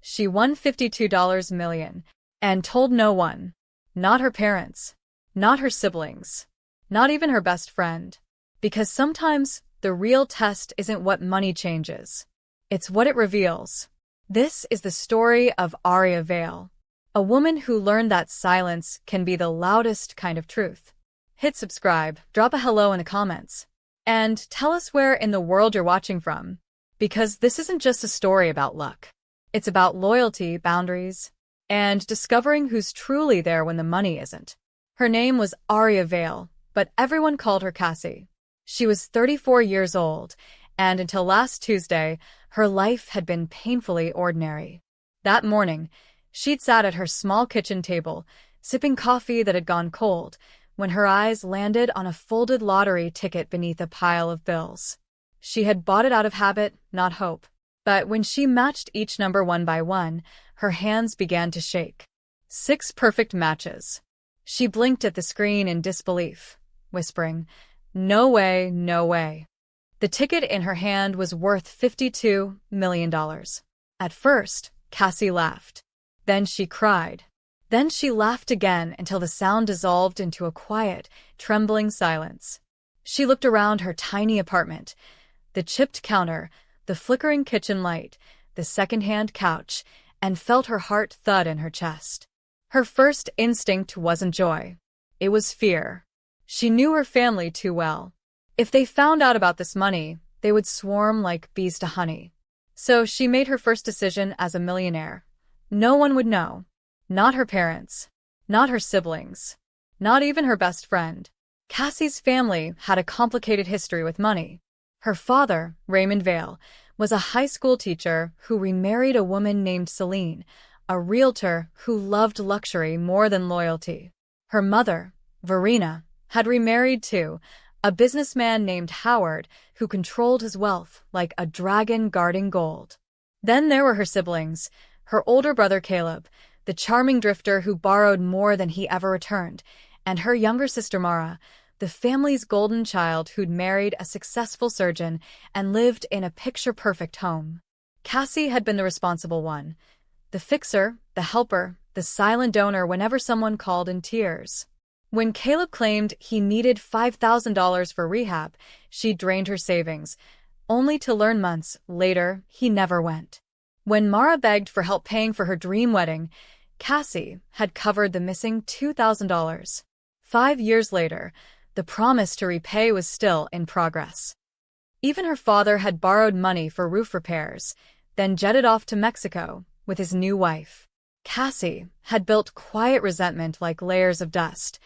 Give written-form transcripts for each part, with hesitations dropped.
She won $52 million and told no one. Not her parents. Not her siblings. Not even her best friend. Because sometimes the real test isn't what money changes. It's what it reveals. This is the story of Aria Vale, a woman who learned that silence can be the loudest kind of truth. Hit subscribe, drop a hello in the comments, and tell us where in the world you're watching from. Because this isn't just a story about luck. It's about loyalty, boundaries, and discovering who's truly there when the money isn't. Her name was Aria Vale, but everyone called her Cassie. She was 34 years old, and until last Tuesday, her life had been painfully ordinary. That morning, she'd sat at her small kitchen table, sipping coffee that had gone cold, when her eyes landed on a folded lottery ticket beneath a pile of bills. She had bought it out of habit, not hope. But when she matched each number one by one, her hands began to shake. 6 perfect matches. She blinked at the screen in disbelief, whispering, "No way, no way." The ticket in her hand was worth $52 million. At first, Cassie laughed. Then she cried. Then she laughed again until the sound dissolved into a quiet, trembling silence. She looked around her tiny apartment. The chipped counter, the flickering kitchen light, the second-hand couch, and felt her heart thud in her chest. Her first instinct wasn't joy. It was fear. She knew her family too well. If they found out about this money, they would swarm like bees to honey. So she made her first decision as a millionaire. No one would know. Not her parents. Not her siblings. Not even her best friend. Cassie's family had a complicated history with money. Her father, Raymond Vale, was a high school teacher who remarried a woman named Celine, a realtor who loved luxury more than loyalty. Her mother, Verena, had remarried too, a businessman named Howard who controlled his wealth like a dragon guarding gold. Then there were her siblings, her older brother Caleb, the charming drifter who borrowed more than he ever returned, and her younger sister Mara, the family's golden child who'd married a successful surgeon and lived in a picture-perfect home. Cassie had been the responsible one, the fixer, the helper, the silent donor whenever someone called in tears. When Caleb claimed he needed $5,000 for rehab, she drained her savings, only to learn months later he never went. When Mara begged for help paying for her dream wedding, Cassie had covered the missing $2,000. 5 years later, the promise to repay was still in progress. Even her father had borrowed money for roof repairs, then jetted off to Mexico with his new wife. Cassie had built quiet resentment like layers of dust,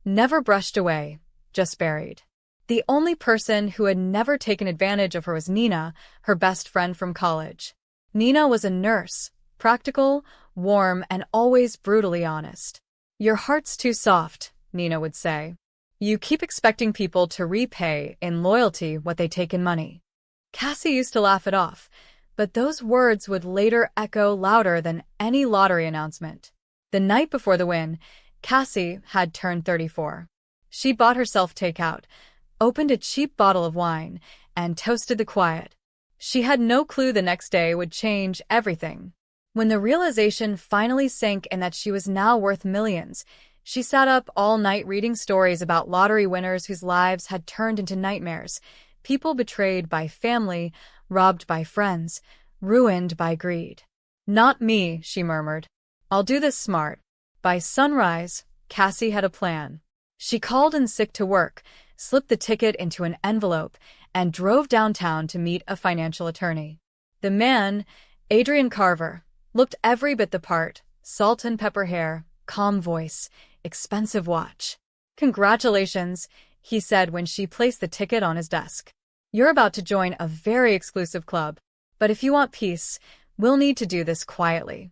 never brushed away, just buried. The only person who had never taken advantage of her was Nina, her best friend from college. Nina was a nurse, practical, warm, and always brutally honest. "Your heart's too soft," Nina would say. "You keep expecting people to repay in loyalty what they take in money." Cassie used to laugh it off, but those words would later echo louder than any lottery announcement. The night before the win, Cassie had turned 34. She bought herself takeout, opened a cheap bottle of wine, and toasted the quiet. She had no clue the next day would change everything. When the realization finally sank in that she was now worth millions, she sat up all night reading stories about lottery winners whose lives had turned into nightmares, people betrayed by family, robbed by friends, ruined by greed. "Not me," she murmured. "I'll do this smart." By sunrise, Cassie had a plan. She called in sick to work, slipped the ticket into an envelope, and drove downtown to meet a financial attorney. The man, Adrian Carver, looked every bit the part, salt and pepper hair, calm voice, expensive watch. "Congratulations," he said when she placed the ticket on his desk. "You're about to join a very exclusive club, but if you want peace, we'll need to do this quietly."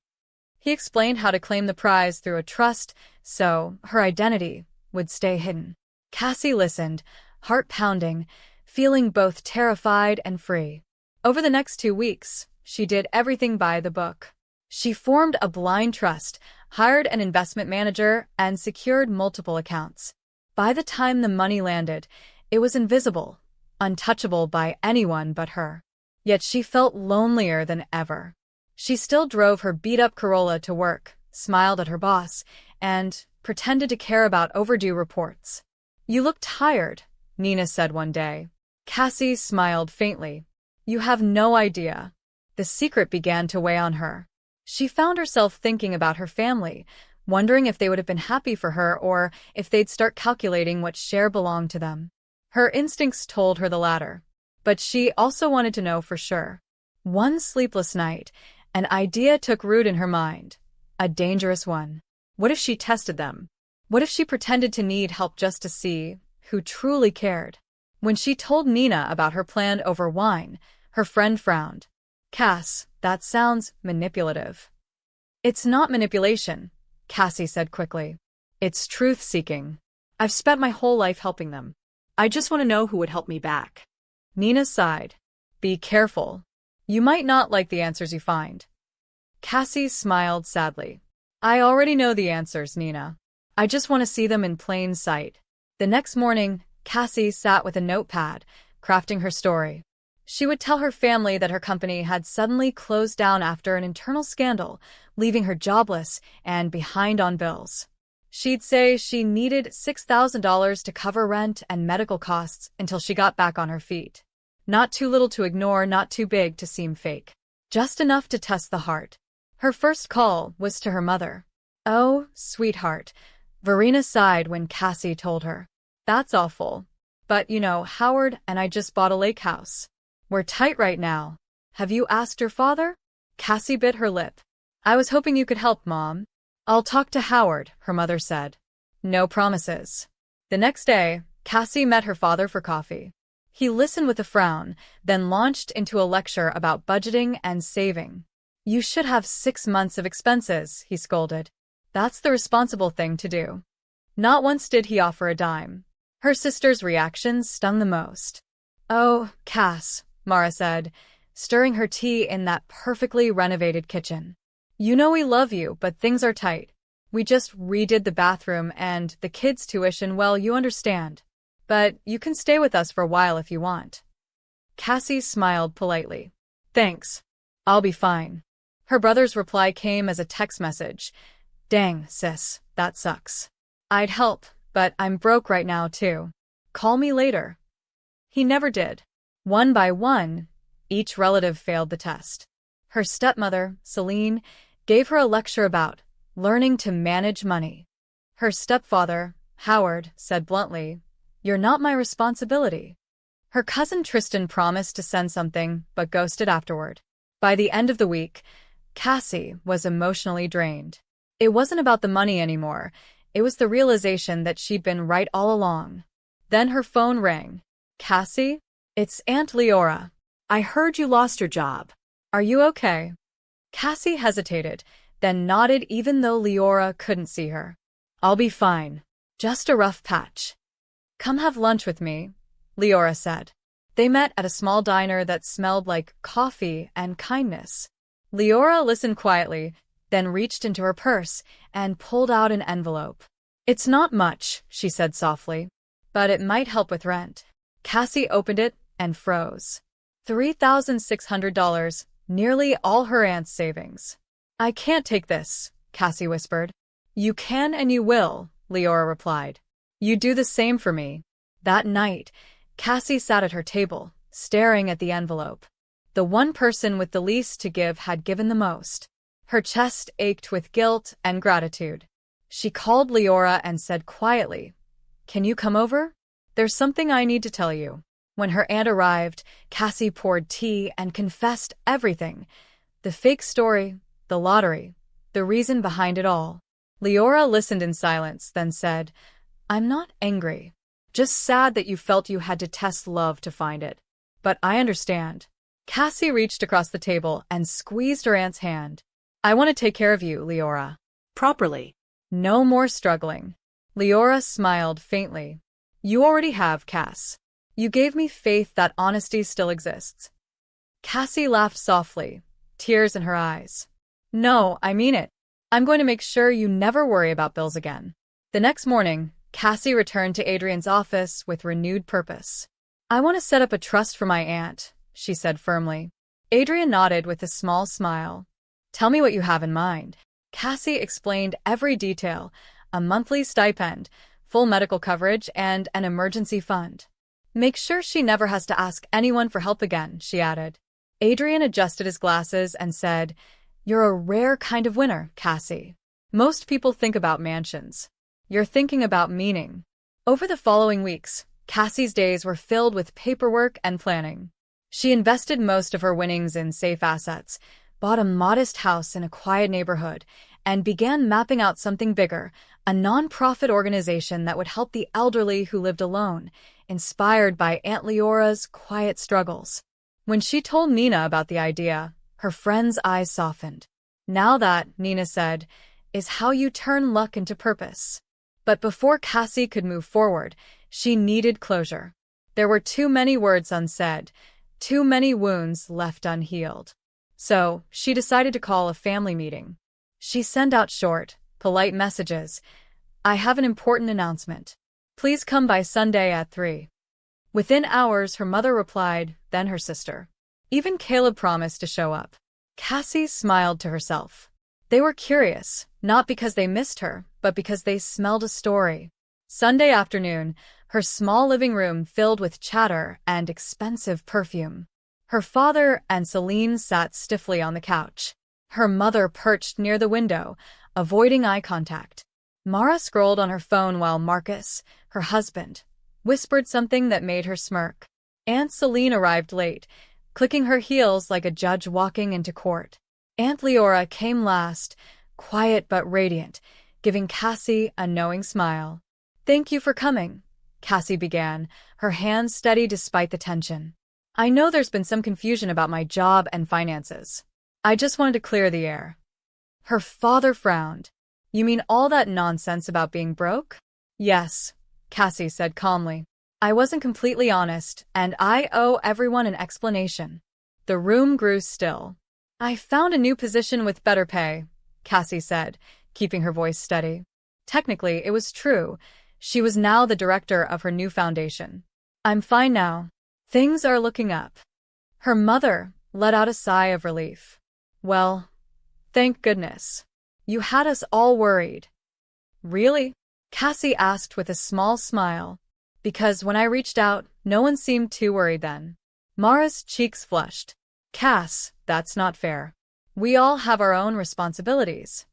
He explained how to claim the prize through a trust, so her identity would stay hidden. Cassie listened, heart pounding, feeling both terrified and free. Over the next 2 weeks, she did everything by the book. She formed a blind trust, hired an investment manager, and secured multiple accounts. By the time the money landed, it was invisible, untouchable by anyone but her. Yet she felt lonelier than ever. She still drove her beat-up Corolla to work, smiled at her boss, and pretended to care about overdue reports. "You look tired," Nina said one day. Cassie smiled faintly. "You have no idea." The secret began to weigh on her. She found herself thinking about her family, wondering if they would have been happy for her or if they'd start calculating what share belonged to them. Her instincts told her the latter, but she also wanted to know for sure. One sleepless night, an idea took root in her mind, a dangerous one. What if she tested them? What if she pretended to need help just to see who truly cared? When she told Nina about her plan over wine, her friend frowned. "Cass, that sounds manipulative." "It's not manipulation," Cassie said quickly. "It's truth-seeking. I've spent my whole life helping them. I just want to know who would help me back." Nina sighed. "Be careful. You might not like the answers you find." Cassie smiled sadly. "I already know the answers, Nina. I just want to see them in plain sight." The next morning, Cassie sat with a notepad, crafting her story. She would tell her family that her company had suddenly closed down after an internal scandal, leaving her jobless and behind on bills. She'd say she needed $6,000 to cover rent and medical costs until she got back on her feet. Not too little to ignore, not too big to seem fake. Just enough to test the heart. Her first call was to her mother. "Oh, sweetheart," Verena sighed when Cassie told her. "That's awful. But, Howard and I just bought a lake house. We're tight right now. Have you asked your father?" Cassie bit her lip. "I was hoping you could help, Mom." "I'll talk to Howard," her mother said. "No promises." The next day, Cassie met her father for coffee. He listened with a frown, then launched into a lecture about budgeting and saving. "You should have 6 months of expenses," he scolded. "That's the responsible thing to do." Not once did he offer a dime. Her sister's reactions stung the most. "Oh, Cass," Mara said, stirring her tea in that perfectly renovated kitchen. "You know we love you, but things are tight. We just redid the bathroom and the kids' tuition, well, you understand. But you can stay with us for a while if you want." Cassie smiled politely. "Thanks. I'll be fine." Her brother's reply came as a text message. "Dang, sis, that sucks. I'd help, but I'm broke right now too. Call me later." He never did. One by one, each relative failed the test. Her stepmother, Celine, gave her a lecture about learning to manage money. Her stepfather, Howard, said bluntly, "You're not my responsibility." Her cousin Tristan promised to send something, but ghosted afterward. By the end of the week, Cassie was emotionally drained. It wasn't about the money anymore. It was the realization that she'd been right all along. Then her phone rang. "Cassie? It's Aunt Leora. I heard you lost your job. Are you okay?" Cassie hesitated, then nodded even though Leora couldn't see her. "I'll be fine. Just a rough patch." "Come have lunch with me," Leora said. They met at a small diner that smelled like coffee and kindness. Leora listened quietly, then reached into her purse and pulled out an envelope. "It's not much," she said softly, "but it might help with rent." Cassie opened it and froze. $3,600, nearly all her aunt's savings. "I can't take this," Cassie whispered. "You can and you will," Leora replied. "You do the same for me." That night, Cassie sat at her table, staring at the envelope. The one person with the least to give had given the most. Her chest ached with guilt and gratitude. She called Leora and said quietly, "Can you come over? There's something I need to tell you." When her aunt arrived, Cassie poured tea and confessed everything. The fake story, the lottery, the reason behind it all. Leora listened in silence, then said, "I'm not angry. Just sad that you felt you had to test love to find it. But I understand." Cassie reached across the table and squeezed her aunt's hand. "I want to take care of you, Leora. Properly. No more struggling." Leora smiled faintly. "You already have, Cass. You gave me faith that honesty still exists." Cassie laughed softly, tears in her eyes. "No, I mean it. I'm going to make sure you never worry about bills again." The next morning, Cassie returned to Adrian's office with renewed purpose. "I want to set up a trust for my aunt," she said firmly. Adrian nodded with a small smile. Tell me what you have in mind. Cassie explained every detail: a monthly stipend, full medical coverage, and an emergency fund. Make sure she never has to ask anyone for help again, she added. Adrian adjusted his glasses and said, "You're a rare kind of winner, Cassie. Most people think about mansions. You're thinking about meaning." Over the following weeks, Cassie's days were filled with paperwork and planning. She invested most of her winnings in safe assets, bought a modest house in a quiet neighborhood, and began mapping out something bigger, a non-profit organization that would help the elderly who lived alone, inspired by Aunt Leora's quiet struggles. When she told Nina about the idea, her friend's eyes softened. "Now that," Nina said, "is how you turn luck into purpose." But before Cassie could move forward, she needed closure. There were too many words unsaid, too many wounds left unhealed. So, she decided to call a family meeting. She sent out short, polite messages. "I have an important announcement. Please come by Sunday at 3. Within hours, her mother replied, then her sister. Even Caleb promised to show up. Cassie smiled to herself. They were curious, not because they missed her, but because they smelled a story. Sunday afternoon, her small living room filled with chatter and expensive perfume. Her father and Celine sat stiffly on the couch. Her mother perched near the window, avoiding eye contact. Mara scrolled on her phone while Marcus, her husband, whispered something that made her smirk. Aunt Celine arrived late, clicking her heels like a judge walking into court. Aunt Leora came last, quiet but radiant, giving Cassie a knowing smile. "Thank you for coming," Cassie began, her hands steady despite the tension. "I know there's been some confusion about my job and finances. I just wanted to clear the air." Her father frowned. "You mean all that nonsense about being broke?" "Yes," Cassie said calmly. "I wasn't completely honest, and I owe everyone an explanation." The room grew still. "I found a new position with better pay," Cassie said, keeping her voice steady. Technically, it was true. She was now the director of her new foundation. "I'm fine now. Things are looking up." Her mother let out a sigh of relief. "Well, thank goodness. You had us all worried." "Really?" Cassie asked with a small smile. "Because when I reached out, no one seemed too worried then." Mara's cheeks flushed. "Cass, that's not fair. We all have our own responsibilities."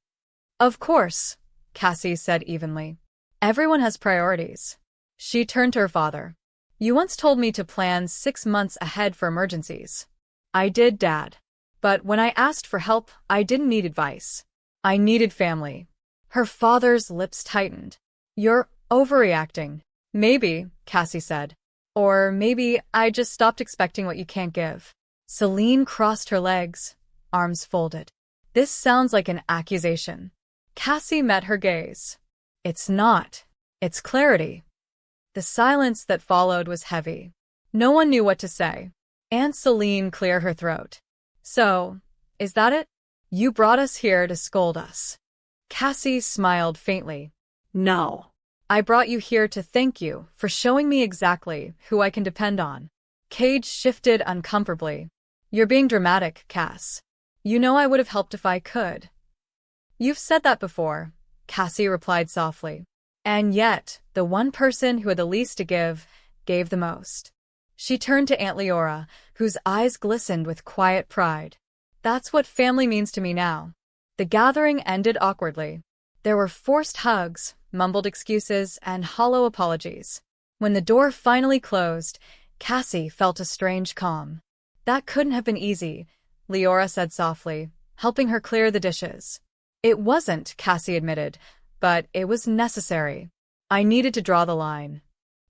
"Of course," Cassie said evenly. "Everyone has priorities." She turned to her father. "You once told me to plan 6 months ahead for emergencies." "I did, Dad. But when I asked for help, I didn't need advice. I needed family." Her father's lips tightened. "You're overreacting." "Maybe," Cassie said. "Or maybe I just stopped expecting what you can't give." Celine crossed her legs, arms folded. "This sounds like an accusation." Cassie met her gaze. "It's not. It's clarity." The silence that followed was heavy. No one knew what to say. Aunt Celine cleared her throat. "So, is that it? You brought us here to scold us." Cassie smiled faintly. "No. I brought you here to thank you for showing me exactly who I can depend on." Cage shifted uncomfortably. "You're being dramatic, Cass. You know I would have helped if I could." "You've said that before," Cassie replied softly. "And yet, the one person who had the least to give, gave the most." She turned to Aunt Leora, whose eyes glistened with quiet pride. "That's what family means to me now." The gathering ended awkwardly. There were forced hugs, mumbled excuses, and hollow apologies. When the door finally closed, Cassie felt a strange calm. "That couldn't have been easy," Leora said softly, helping her clear the dishes. "It wasn't," Cassie admitted, "but it was necessary. I needed to draw the line."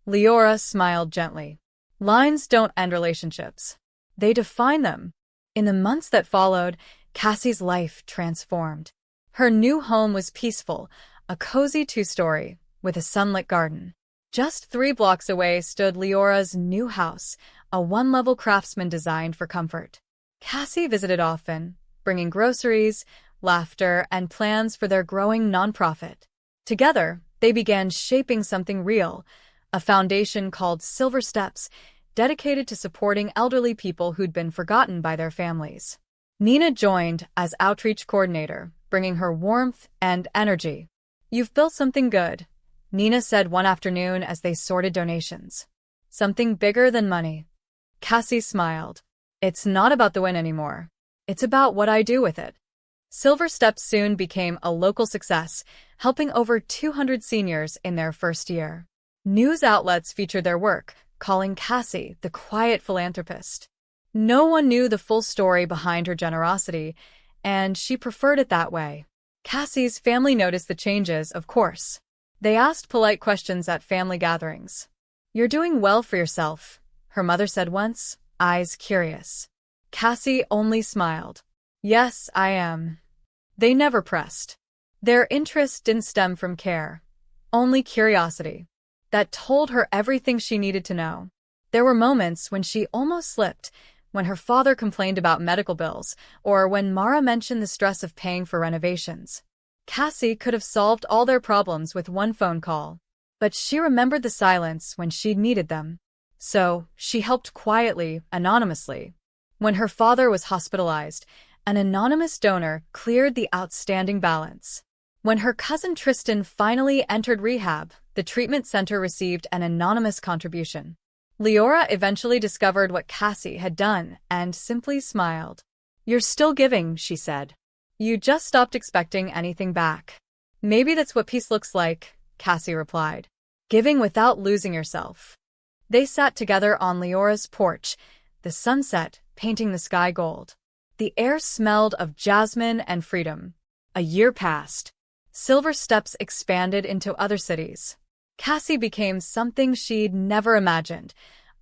Leora smiled gently. "Lines don't end relationships. They define them." In the months that followed, Cassie's life transformed. Her new home was peaceful, a cozy 2-story, with a sunlit garden. Just 3 blocks away stood Leora's new house, a 1-level craftsman designed for comfort. Cassie visited often, bringing groceries, laughter, and plans for their growing nonprofit. Together, they began shaping something real, a foundation called Silver Steps, dedicated to supporting elderly people who'd been forgotten by their families. Nina joined as outreach coordinator, bringing her warmth and energy. "You've built something good," Nina said one afternoon as they sorted donations. "Something bigger than money." Cassie smiled. "It's not about the win anymore. It's about what I do with it." Silver Steps soon became a local success, helping over 200 seniors in their first year. News outlets featured their work, calling Cassie the quiet philanthropist. No one knew the full story behind her generosity, and she preferred it that way. Cassie's family noticed the changes, of course. They asked polite questions at family gatherings. "You're doing well for yourself," her mother said once, eyes curious. Cassie only smiled. "Yes, I am." They never pressed. Their interest didn't stem from care, only curiosity. That told her everything she needed to know. There were moments when she almost slipped, when her father complained about medical bills, or when Mara mentioned the stress of paying for renovations. Cassie could have solved all their problems with one phone call, but she remembered the silence when she'd needed them. So, she helped quietly, anonymously. When her father was hospitalized, an anonymous donor cleared the outstanding balance. When her cousin Tristan finally entered rehab, the treatment center received an anonymous contribution. Leora eventually discovered what Cassie had done and simply smiled. "You're still giving," she said. "You just stopped expecting anything back." "Maybe that's what peace looks like," Cassie replied. "Giving without losing yourself." They sat together on Leora's porch, the sunset painting the sky gold. The air smelled of jasmine and freedom. A year passed. Silver Steps expanded into other cities. Cassie became something she'd never imagined,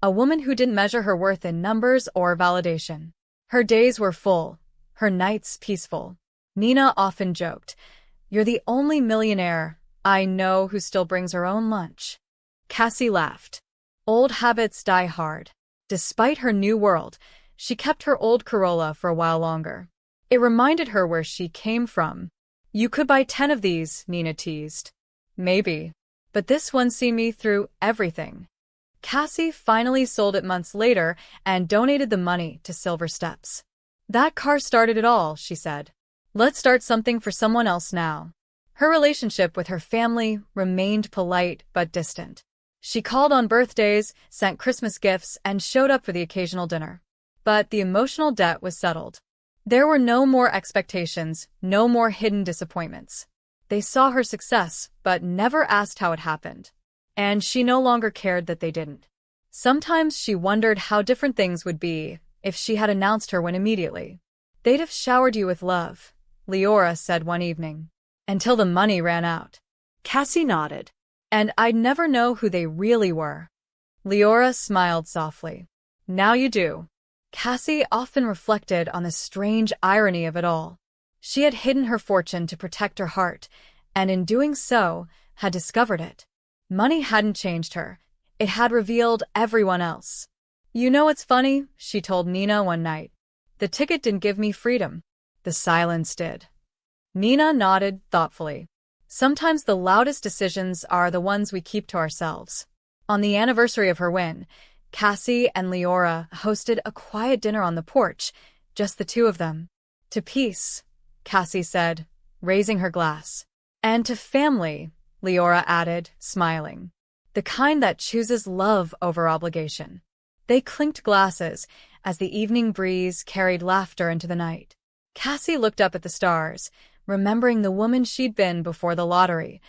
a woman who didn't measure her worth in numbers or validation. Her days were full, her nights peaceful. Nina often joked, "You're the only millionaire I know who still brings her own lunch." Cassie laughed. Old habits die hard. Despite her new world, she kept her old Corolla for a while longer. It reminded her where she came from. "You could buy 10 of these," Nina teased. "Maybe. But this one's seen me through everything." Cassie finally sold it months later and donated the money to Silver Steps. "That car started it all," she said. "Let's start something for someone else now." Her relationship with her family remained polite but distant. She called on birthdays, sent Christmas gifts, and showed up for the occasional dinner. But the emotional debt was settled. There were no more expectations, no more hidden disappointments. They saw her success, but never asked how it happened. And she no longer cared that they didn't. Sometimes she wondered how different things would be if she had announced her win immediately. "They'd have showered you with love," Leora said one evening. "Until the money ran out." Cassie nodded. "And I'd never know who they really were." Leora smiled softly. "Now you do." Cassie often reflected on the strange irony of it all. She had hidden her fortune to protect her heart, and in doing so, had discovered it. Money hadn't changed her. It had revealed everyone else. "You know what's funny?" she told Nina one night. "The ticket didn't give me freedom. The silence did." Nina nodded thoughtfully. Sometimes the loudest decisions are the ones we keep to ourselves. On the anniversary of her win, Cassie and Leora hosted a quiet dinner on the porch, just the two of them. "To peace," Cassie said, raising her glass. "And to family," Leora added, smiling. "The kind that chooses love over obligation." They clinked glasses as the evening breeze carried laughter into the night. Cassie looked up at the stars, remembering the woman she'd been before the lottery,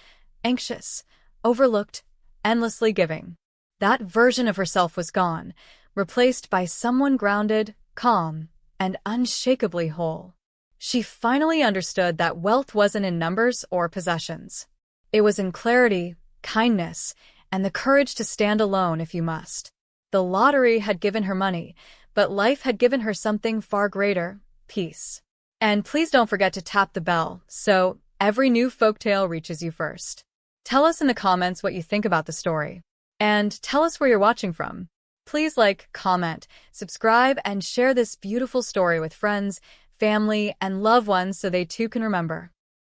anxious, overlooked, endlessly giving. That version of herself was gone, replaced by someone grounded, calm, and unshakably whole. She finally understood that wealth wasn't in numbers or possessions. It was in clarity, kindness, and the courage to stand alone if you must. The lottery had given her money, but life had given her something far greater, peace. And please don't forget to tap the bell so every new folktale reaches you first. Tell us in the comments what you think about the story. And tell us where you're watching from. Please like, comment, subscribe, and share this beautiful story with friends, family, and loved ones so they too can remember.